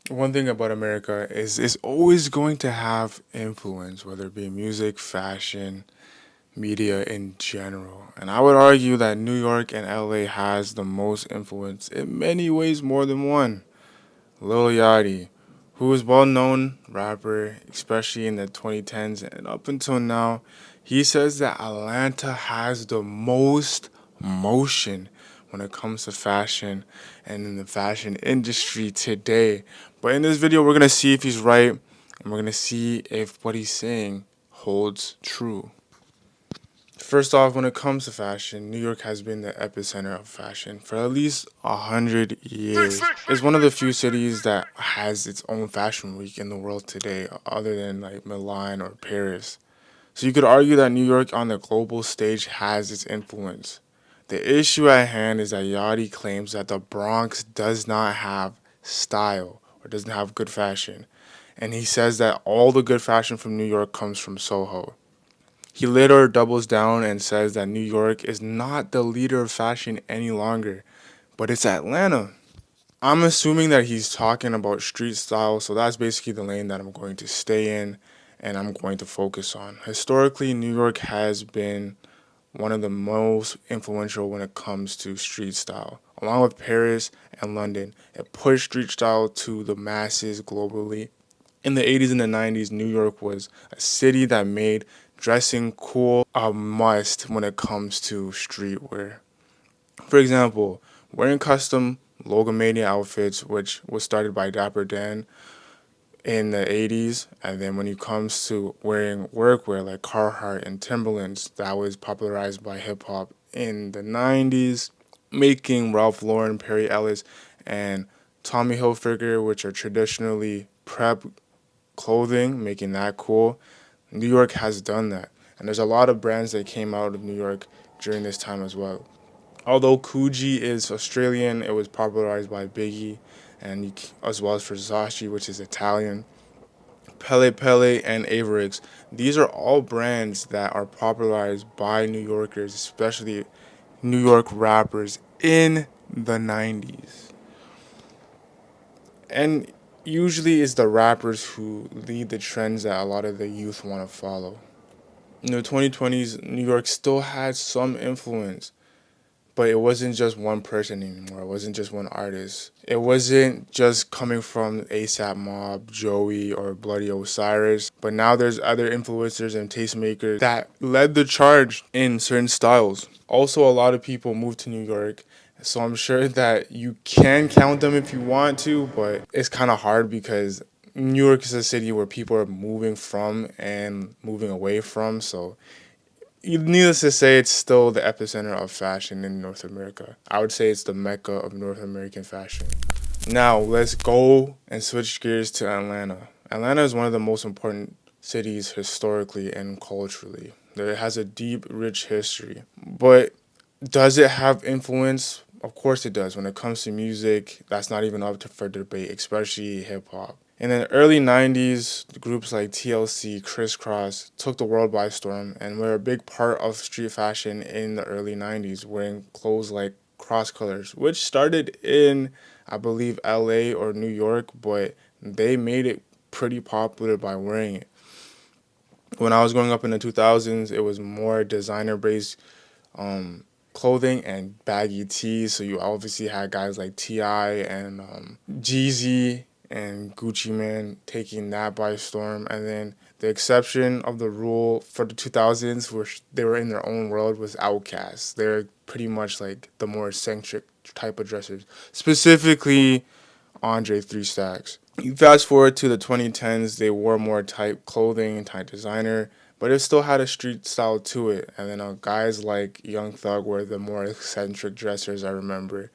One thing about America is it's always going to have influence, whether it be music, fashion, media in general. And I would argue that New York and LA has the most influence in many ways more than one. Lil Yachty, who is well known rapper, especially in the 2010s and up until now, he says that Atlanta has the most motion when it comes to fashion and in the fashion industry today. But in this video, we're gonna see if he's right and we're gonna see if what he's saying holds true. First off, when it comes to fashion, New York has been the epicenter of fashion for at least 100 years. It's one of the few cities that has its own fashion week in the world today, other than like Milan or Paris. So you could argue that New York on the global stage has its influence. The issue at hand is that Yachty claims that the Bronx does not have style or doesn't have good fashion. And he says that all the good fashion from New York comes from Soho. He later doubles down and says that New York is not the leader of fashion any longer, but it's Atlanta. I'm assuming that he's talking about street style, so that's basically the lane that I'm going to stay in and I'm going to focus on. Historically, New York has been one of the most influential when it comes to street style. Along with Paris and London, it pushed street style to the masses globally. In the 80s and the 90s, New York was a city that made dressing cool a must when it comes to streetwear. For example, wearing custom Logomania outfits, which was started by Dapper Dan in the 80s, and then when it comes to wearing workwear like Carhartt and Timberlands, that was popularized by hip hop in the 90s, making Ralph Lauren, Perry Ellis, and Tommy Hilfiger, which are traditionally prep clothing, making that cool. New York has done that. And there's a lot of brands that came out of New York during this time as well. Although Coogee is Australian, it was popularized by Biggie, and as well as Versace, which is Italian. Pele Pele and Averix. These are all brands that are popularized by New Yorkers, especially New York rappers in the 90s. And usually it's the rappers who lead the trends that a lot of the youth want to follow. In the 2020s, New York still had some influence, but it wasn't just one person anymore. It wasn't just one artist. It wasn't just coming from ASAP Mob, Joey, or Bloody Osiris, but now there's other influencers and tastemakers that led the charge in certain styles. Also, a lot of people moved to New York, so I'm sure that you can count them if you want to, but it's kind of hard because New York is a city where people are moving from and moving away from, so needless to say, it's still the epicenter of fashion in North America. I would say it's the mecca of North American fashion. Now, let's go and switch gears to Atlanta. Atlanta is one of the most important cities historically and culturally. It has a deep, rich history. But does it have influence? Of course it does. When it comes to music, that's not even up for debate, especially hip hop. In the early 90s, groups like TLC, Crisscross took the world by storm and were a big part of street fashion in the early 90s, wearing clothes like cross colors, which started in, I believe, LA or New York, but they made it pretty popular by wearing it. When I was growing up in the 2000s, it was more designer based clothing and baggy tees. So you obviously had guys like T.I. and Jeezy and Gucci Man taking that by storm. And then the exception of the rule for the 2000s, where they were in their own world, was Outkast. They're pretty much like the more eccentric type of dressers, specifically Andre Three Stacks. You fast forward to the 2010s, they wore more tight clothing and tight designer, but it still had a street style to it. And then guys like Young Thug were the more eccentric dressers. I remember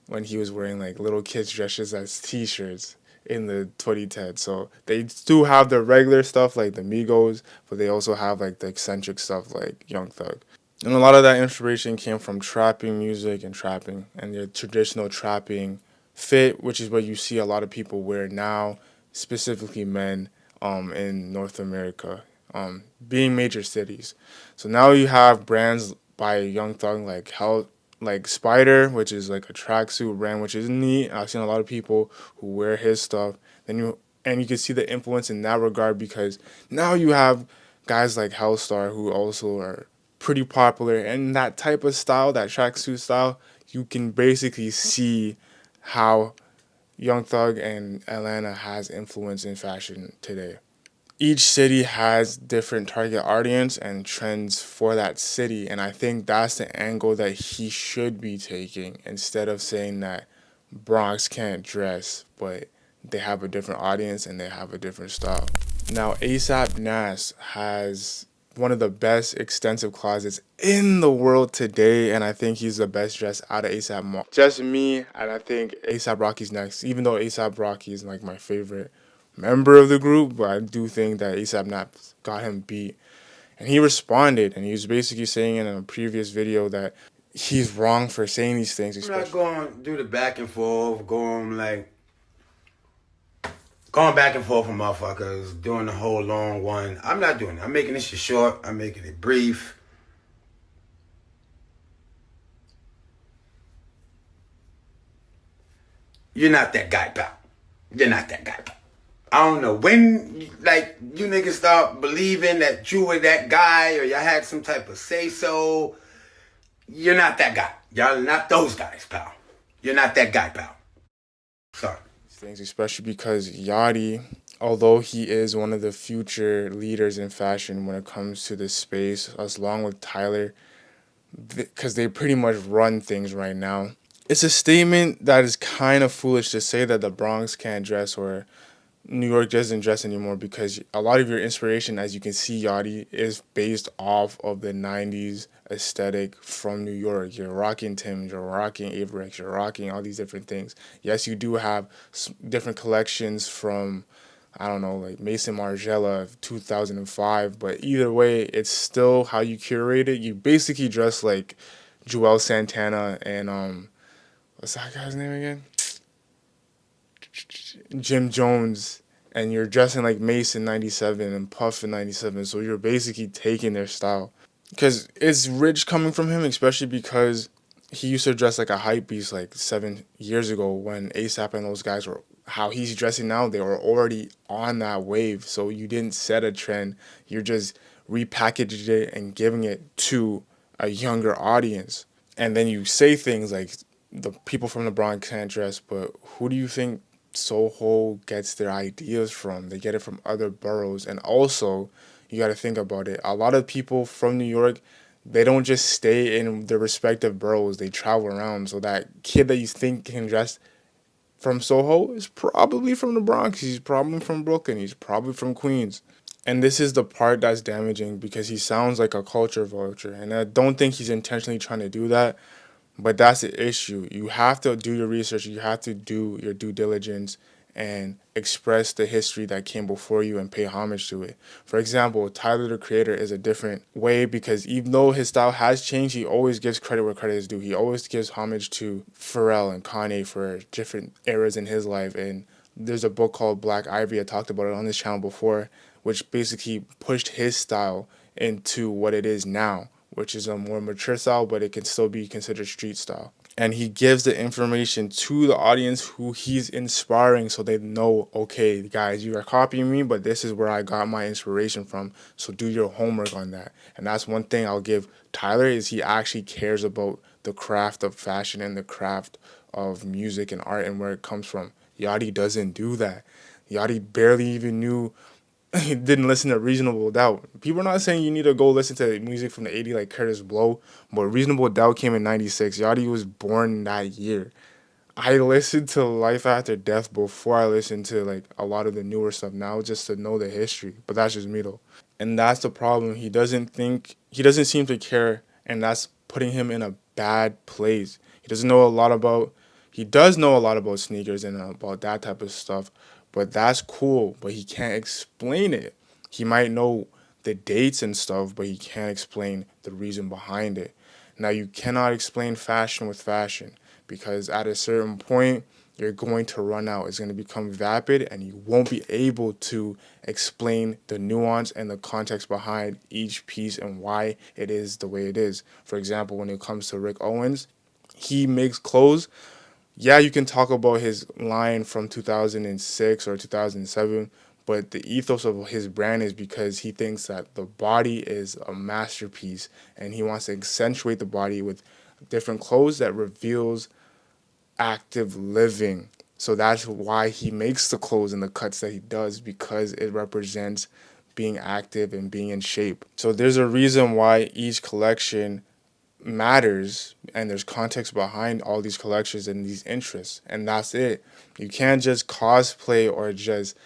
when he was wearing like little kids' dresses as t-shirts in the 2010s. So they do have the regular stuff like the Migos, but they also have like the eccentric stuff like Young Thug. And a lot of that inspiration came from trapping music and trapping and the traditional trapping fit, which is what you see a lot of people wear now, specifically men in North America, being major cities. So now you have brands by Young Thug like Spider, which is like a tracksuit, Rant, which is neat. I've seen a lot of people who wear his stuff. You can see the influence in that regard because now you have guys like Hellstar who also are pretty popular and that type of style, that tracksuit style. You can basically see how Young Thug and Atlanta has influence in fashion today. Each city has different target audience and trends for that city, and I think that's the angle that he should be taking instead of saying that Bronx can't dress, but they have a different audience and they have a different style. Now, ASAP Nas has one of the best extensive closets in the world today, and I think he's the best dressed out of ASAP Mob. Just me, and I think ASAP Rocky's next, even though ASAP Rocky is like my favorite member of the group, but I do think that ASAP Nas got him beat. And he responded, and he was basically saying in a previous video that he's wrong for saying these things. I'm not going to do the back and forth, going back and forth with motherfuckers, doing the whole long one. I'm not doing it. I'm making this shit short. I'm making it brief. You're not that guy, pal. You're not that guy, pal. I don't know when, you niggas start believing that you were that guy or y'all had some type of say-so. You're not that guy. Y'all are not those guys, pal. You're not that guy, pal. Sorry. Things, especially because Yachty, although he is one of the future leaders in fashion when it comes to this space, along with Tyler, because they pretty much run things right now. It's a statement that is kind of foolish to say that the Bronx can't dress or New York doesn't dress anymore because a lot of your inspiration, as you can see, Yachty, is based off of the 90s aesthetic from New York. You're rocking Tim's, you're rocking Averex, you're rocking all these different things. Yes, you do have different collections from, I don't know, like Mason Margiela of 2005, but either way, it's still how you curate it. You basically dress like Joel Santana and, what's that guy's name again? Jim Jones, and you're dressing like Mason 97 and Puff in 97, so you're basically taking their style. Because it's rich coming from him, especially because he used to dress like a hype beast like 7 years ago when ASAP and those guys were how he's dressing now. They were already on that wave, so you didn't set a trend. You're just repackaging it and giving it to a younger audience. And then you say things like the people from the Bronx can't dress, but who do you think Soho gets their ideas from? They get it from other boroughs. And also, you got to think about it. A lot of people from New York, they don't just stay in their respective boroughs. They travel around. So that kid that you think can dress from Soho is probably from the Bronx. He's probably from Brooklyn. He's probably from Queens. And this is the part that's damaging because he sounds like a culture vulture. And I don't think he's intentionally trying to do that. But that's the issue. You have to do your research. You have to do your due diligence and express the history that came before you and pay homage to it. For example, Tyler, the Creator, is a different way because even though his style has changed, he always gives credit where credit is due. He always gives homage to Pharrell and Kanye for different eras in his life. And there's a book called Black Ivy. I talked about it on this channel before, which basically pushed his style into what it is now, which is a more mature style, but it can still be considered street style. And he gives the information to the audience who he's inspiring so they know, okay, guys, you are copying me, but this is where I got my inspiration from, so do your homework on that. And that's one thing I'll give Tyler is he actually cares about the craft of fashion and the craft of music and art and where it comes from. Yachty doesn't do that. Yachty barely even knew didn't listen to Reasonable Doubt. People are not saying you need to go listen to music from the 80s like Curtis Blow, but Reasonable Doubt came in 96. Yachty was born that year. I listened to Life After Death before I listened to like a lot of the newer stuff now just to know the history, but that's just me though. And that's the problem. He doesn't seem to care, and that's putting him in a bad place. He does know a lot about sneakers and about that type of stuff, but that's cool, but he can't explain it. He might know the dates and stuff, but he can't explain the reason behind it. Now, you cannot explain fashion with fashion because at a certain point, you're going to run out. It's going to become vapid, and you won't be able to explain the nuance and the context behind each piece and why it is the way it is. For example, when it comes to Rick Owens, he makes clothes. Yeah, you can talk about his line from 2006 or 2007, but the ethos of his brand is because he thinks that the body is a masterpiece and he wants to accentuate the body with different clothes that reveals active living. So that's why he makes the clothes and the cuts that he does, because it represents being active and being in shape. So there's a reason why each collection matters, and there's context behind all these collections and these interests, and that's it. You can't just cosplay or just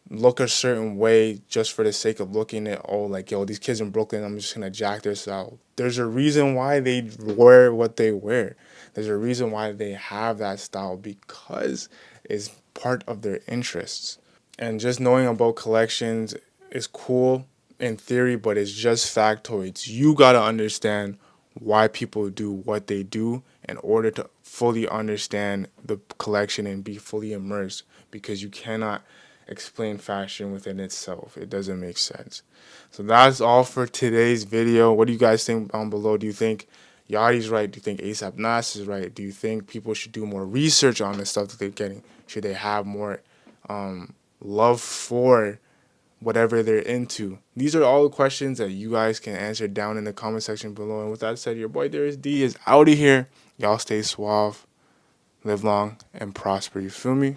look a certain way just for the sake of looking at, oh, like, yo, these kids in Brooklyn, I'm just gonna jack their style. There's a reason why they wear what they wear. There's a reason why they have that style, because it's part of their interests. And just knowing about collections is cool in theory, but it's just factoids. You gotta understand why people do what they do in order to fully understand the collection and be fully immersed, because you cannot explain fashion within itself. It doesn't make sense. So that's all for today's video. What do you guys think down below? Do you think Yachty's right? Do you think ASAP Nas is right? Do you think people should do more research on the stuff that they're getting? Should they have more love for whatever they're into? These are all the questions that you guys can answer down in the comment section below. And with that said, your boy Darius D is out of here. Y'all stay suave, live long, and prosper. You feel me?